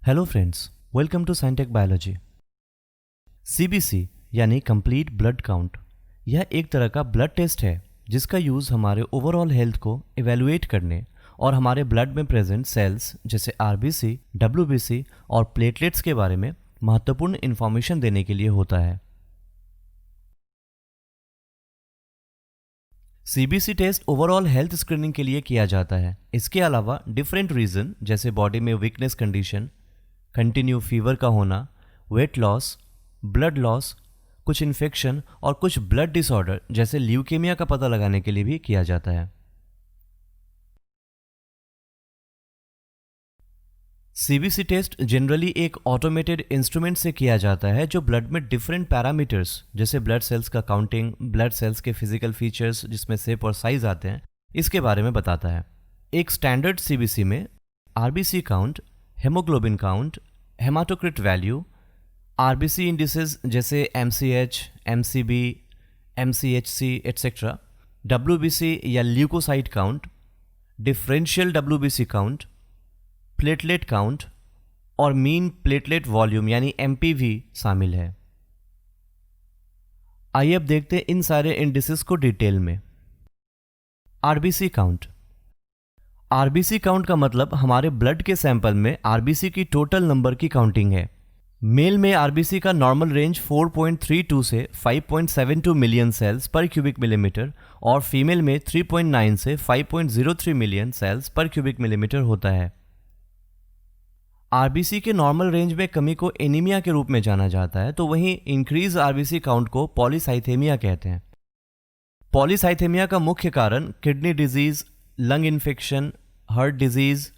Hello friends, welcome to Scientech biology. CBC यानी complete blood count, यह एक तरह का ब्लड टेस्ट है जिसका यूज़ हमारे ओवरऑल हेल्थ को इवेलुएट करने और हमारे ब्लड में प्रेजेंट सेल्स जैसे आरबीसी, डब्ल्यूबीसी और प्लेटलेट्स के बारे में महत्वपूर्ण इंफॉर्मेशन देने के लिए होता है। CBC test overall health screening के लिए किया जाता है। इसके अलावा डिफरेंट रीजन जैसे बॉडी में वीकनेस कंडीशन, कंटिन्यू फीवर का होना, वेट लॉस, ब्लड लॉस, कुछ इन्फेक्शन और कुछ ब्लड डिसऑर्डर जैसे ल्यूकेमिया का पता लगाने के लिए भी किया जाता है। सीबीसी टेस्ट जनरली एक ऑटोमेटेड इंस्ट्रूमेंट से किया जाता है जो ब्लड में डिफरेंट पैरामीटर्स जैसे ब्लड सेल्स का काउंटिंग, ब्लड सेल्स के फिजिकल फीचर्स जिसमें शेप और साइज आते हैं, इसके बारे में बताता है। एक स्टैंडर्ड सीबीसी में RBC count, haemoglobin count, haematocrit value, RBC indices जैसे MCH, MCB, MCHC etcetera, WBC या leukocyte count, differential WBC count, platelet count और मीन प्लेटलेट वॉल्यूम यानी एमपीवी शामिल है। आइए अब देखते हैं इन सारे इंडिसेस को डिटेल में। RBC count. आरबीसी काउंट का मतलब हमारे ब्लड के सैंपल में आरबीसी की टोटल नंबर की काउंटिंग है। मेल में आरबीसी का नॉर्मल रेंज 4.32 से 5.72 मिलियन सेल्स पर क्यूबिक मिलीमीटर और फीमेल में 3.9 से 5.03 मिलियन सेल्स पर क्यूबिक मिलीमीटर होता है। आरबीसी के नॉर्मल रेंज में कमी को एनीमिया के रूप में जाना जाता है, तो वहीं इंक्रीज आरबीसी काउंट को पॉलीसाइथेमिया कहते हैं। पॉलीसाइथेमिया का मुख्य कारण kidney disease, lung infection, heart disease,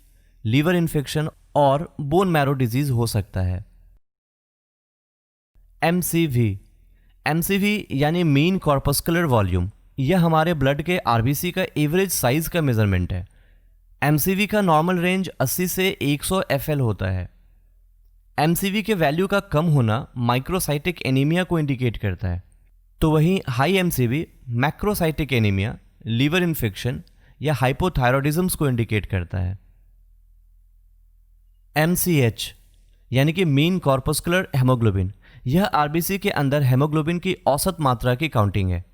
liver infection और बोन मैरो डिजीज हो सकता है। एमसीवी। एमसीवी यानी मीन कॉर्पस्कुलर वॉल्यूम, यह हमारे ब्लड के आरबीसी का एवरेज साइज का मेजरमेंट है। एमसीवी का नॉर्मल रेंज 80 से 100 एफएल होता है। एमसीवी के वैल्यू का कम होना माइक्रोसाइटिक एनीमिया को इंडिकेट करता है, तो वहीं high MCV macrocytic anaemia, liver infection या हाइपोथायरॉयडिज्म को इंडिकेट करता है। एमसीएच यानी कि मीन कॉर्पस्कुलर हेमोग्लोबिन, यह आरबीसी के अंदर हेमोग्लोबिन की औसत मात्रा की काउंटिंग है।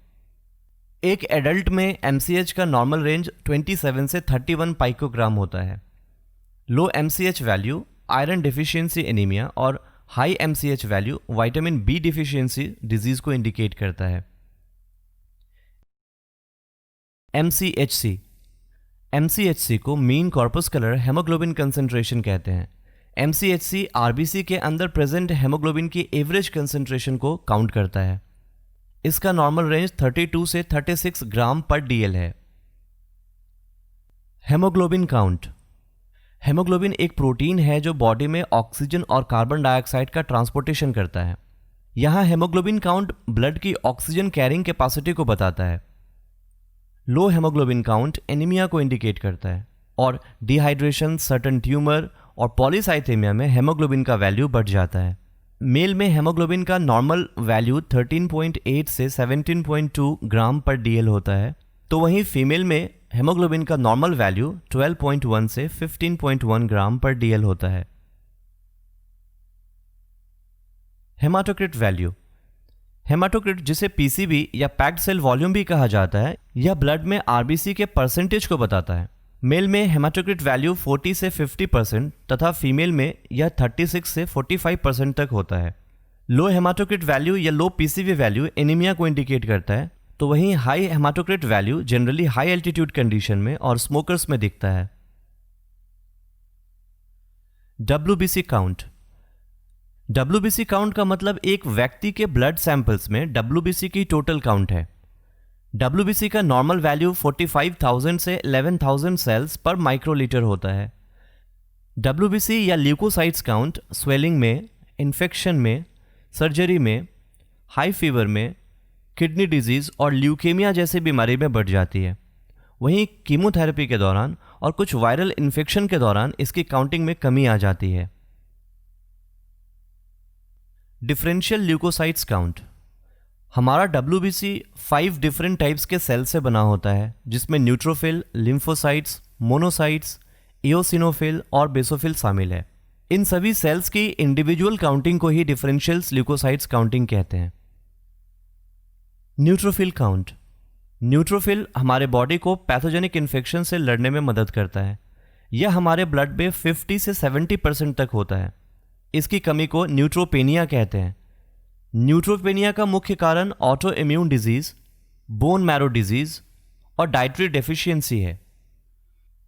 एक एडल्ट में एमसीएच का नॉर्मल रेंज 27 से 31 पाइकोग्राम होता है। Low MCH value iron deficiency anaemia और high MCH value vitamin B deficiency disease को इंडिकेट करता है। एमसीएचसी। एमसीएचसी को मीन कॉर्पस्कुलर हेमोग्लोबिन कंसंट्रेशन कहते हैं। एमसीएचसी आरबीसी के अंदर प्रेजेंट हेमोग्लोबिन की एवरेज कंसंट्रेशन को काउंट करता है। इसका नॉर्मल रेंज 32 से 36 ग्राम पर डीएल है। Haemoglobin count. हेमोग्लोबिन एक प्रोटीन है जो बॉडी में ऑक्सीजन और कार्बन डाइऑक्साइड का ट्रांसपोर्टेशन करता है। यहां हेमोग्लोबिन काउंट ब्लड की ऑक्सीजन कैरिंग कैपेसिटी को बताता है। लो हेमोग्लोबिन काउंट एनीमिया को इंडिकेट करता है और डिहाइड्रेशन, सर्टेन ट्यूमर और पॉलीसाइथेमिया में हेमोग्लोबिन का वैल्यू बढ़ जाता है। मेल में हेमोग्लोबिन का नॉर्मल वैल्यू 13.8 से 17.2 ग्राम पर डीएल होता है, तो वहीं फीमेल में हेमोग्लोबिन का नॉर्मल वैल्यू 12.1 से 15.1 ग्राम पर डीएल होता है। Haematocrit value. हेमाटोक्रिट जिसे पीसीबी या पैक्ड सेल वॉल्यूम भी कहा जाता है, यह ब्लड में आरबीसी के परसेंटेज को बताता है। मेल में हेमाटोक्रिट वैल्यू 40 से 50% तथा फीमेल में यह 36 से 45% तक होता है। लो हेमाटोक्रिट वैल्यू या लो पीसीवी वैल्यू एनीमिया को इंडिकेट करता है, तो वहीं high haematocrit value generally high altitude condition में और स्मोकर्स में दिखता है। WBC count. डब्ल्यूबीसी काउंट का मतलब एक व्यक्ति के ब्लड सैंपल्स में डब्ल्यूबीसी की टोटल काउंट है। डब्ल्यूबीसी का नॉर्मल वैल्यू 45,000 से 11,000 सेल्स पर माइक्रोलीटर होता है। डब्ल्यूबीसी या ल्यूकोसाइट्स काउंट स्वेलिंग में, इन्फेक्शन में, सर्जरी में, हाई फीवर में, किडनी डिजीज और ल्यूकेमिया जैसी बीमारी में बढ़ जाती है। वहीं कीमोथेरेपी के दौरान और कुछ वायरल इन्फेक्शन के दौरान इसकी काउंटिंग में कमी आ जाती है। Differential leucocytes count. हमारा डब्ल्यूबीसी 5 डिफरेंट टाइप्स के सेल से बना होता है, जिसमें न्यूट्रोफिल, लिम्फोसाइट्स, मोनोसाइट्स, इओसिनोफिल और बेसोफिल शामिल है। इन सभी सेल्स की इंडिविजुअल काउंटिंग को ही डिफरेंशियल ल्यूकोसाइट्स काउंटिंग कहते हैं। Neutrophil count. न्यूट्रोफिल हमारे बॉडी को पैथोजेनिक इन्फेक्शन से लड़ने में मदद करता है। यह हमारे ब्लड में 50 से 70% तक होता है। इसकी कमी को न्यूट्रोपेनिया कहते हैं। न्यूट्रोपेनिया का मुख्य कारण auto immune disease, bone marrow disease और डाइटरी डेफिशिएंसी है।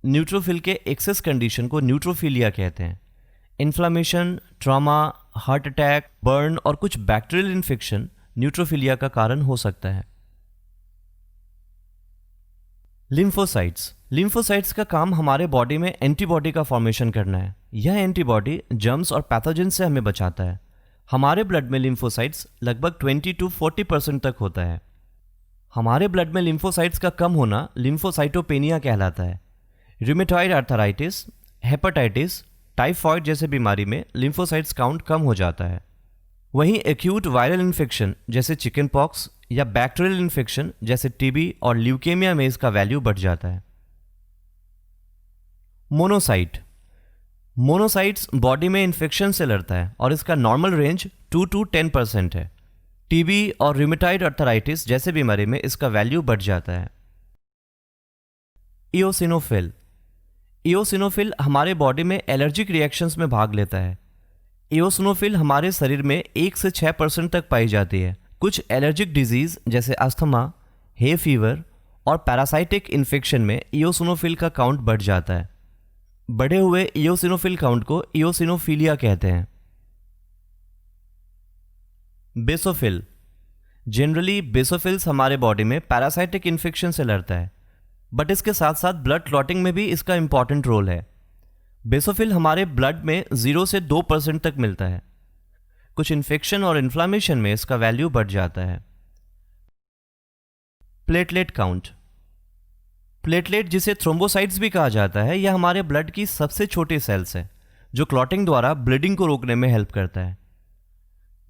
न्यूट्रोफिल के एक्सेस कंडीशन को न्यूट्रोफिलिया कहते हैं। Inflammation, trauma, heart attack, burn और कुछ बैक्टीरियल इन्फेक्शन न्यूट्रोफिलिया का कारण हो सकता है। लिम्फोसाइट्स। लिम्फोसाइट्स का काम हमारे बॉडी में एंटीबॉडी का फॉर्मेशन करना है। यह एंटीबॉडी जर्म्स और पैथोजन से हमें बचाता है। हमारे ब्लड में लिम्फोसाइट्स लगभग 20 to 40% तक होता है। हमारे ब्लड में लिम्फोसाइट्स का कम होना लिम्फोसाइटोपेनिया कहलाता है। रूमेटॉइड आर्थराइटिस, हेपेटाइटिस, टाइफॉइड जैसे बीमारी में लिम्फोसाइट्स काउंट कम हो जाता है। वहीं एक्यूट वायरल इन्फेक्शन जैसे चिकन पॉक्स या बैक्टीरियल इन्फेक्शन जैसे टीबी और ल्यूकेमिया में इसका वैल्यू बढ़ जाता है। मोनोसाइट। मोनोसाइट्स बॉडी में इन्फेक्शन से लड़ता है और इसका नॉर्मल रेंज 2 to 10% है। टीबी और रूमेटॉइड आर्थराइटिस जैसे बीमारी में इसका वैल्यू बढ़ जाता है। इओसिनोफिल। इओसिनोफिल हमारे बॉडी में एलर्जिक रिएक्शंस में भाग लेता है। इओसिनोफिल हमारे शरीर में 1 से 6% तक पाई जाती है। कुछ एलर्जिक डिजीज जैसे अस्थमा, हे फीवर और पैरासाइटिक इन्फेक्शन में इओसिनोफिल का काउंट बढ़ जाता है। बढ़े हुए इओसिनोफिल काउंट को इओसिनोफिलिया कहते हैं। बेसोफिल। जनरली बेसोफिल्स हमारे बॉडी में पैरासाइटिक इन्फेक्शन से लड़ता है, बट इसके साथ साथ ब्लड क्लॉटिंग में भी इसका इंपॉर्टेंट रोल है। बेसोफिल हमारे ब्लड में 0 से 2% तक मिलता है। कुछ इन्फेक्शन और इन्फ्लामेशन में इसका वैल्यू बढ़ जाता है। Platelet count. प्लेटलेट जिसे थ्रोम्बोसाइट्स भी कहा जाता है, यह हमारे ब्लड की सबसे छोटी सेल्स है जो क्लॉटिंग द्वारा ब्लीडिंग को रोकने में हेल्प करता है।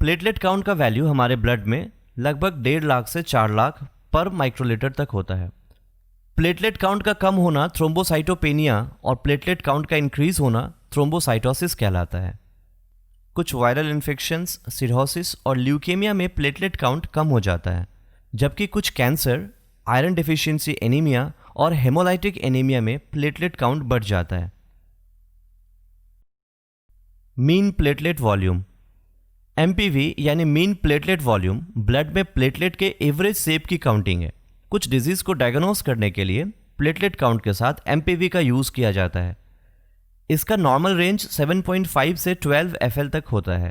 प्लेटलेट काउंट का वैल्यू हमारे ब्लड में लगभग 1.5 लाख से 4 लाख पर माइक्रोलीटर तक होता है। प्लेटलेट काउंट का कम होना थ्रोम्बोसाइटोपेनिया और प्लेटलेट काउंट का इंक्रीज होना थ्रोम्बोसाइटोसिस कहलाता है। कुछ वायरल इन्फेक्शंस, सिरोसिस और ल्यूकेमिया में प्लेटलेट काउंट कम हो जाता है, जबकि कुछ कैंसर, आयरन डेफिशिएंसी एनीमिया और हेमोलाइटिक एनीमिया में प्लेटलेट काउंट बढ़ जाता है। Mean platelet volume. एमपीवी यानी मीन प्लेटलेट वॉल्यूम ब्लड में प्लेटलेट के एवरेज शेप की काउंटिंग है। कुछ डिजीज को डायग्नोस करने के लिए प्लेटलेट काउंट के साथ एमपीवी का यूज किया जाता है। इसका नॉर्मल रेंज 7.5 से 12 FL तक होता है।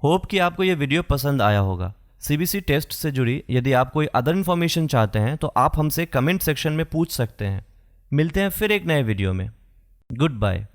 होप कि आपको यह वीडियो पसंद आया होगा। सीबीसी टेस्ट से जुड़ी यदि आप कोई अदर इन्फॉर्मेशन चाहते हैं तो आप हमसे कमेंट सेक्शन में पूछ सकते हैं। मिलते हैं फिर एक नए वीडियो में। Good bye.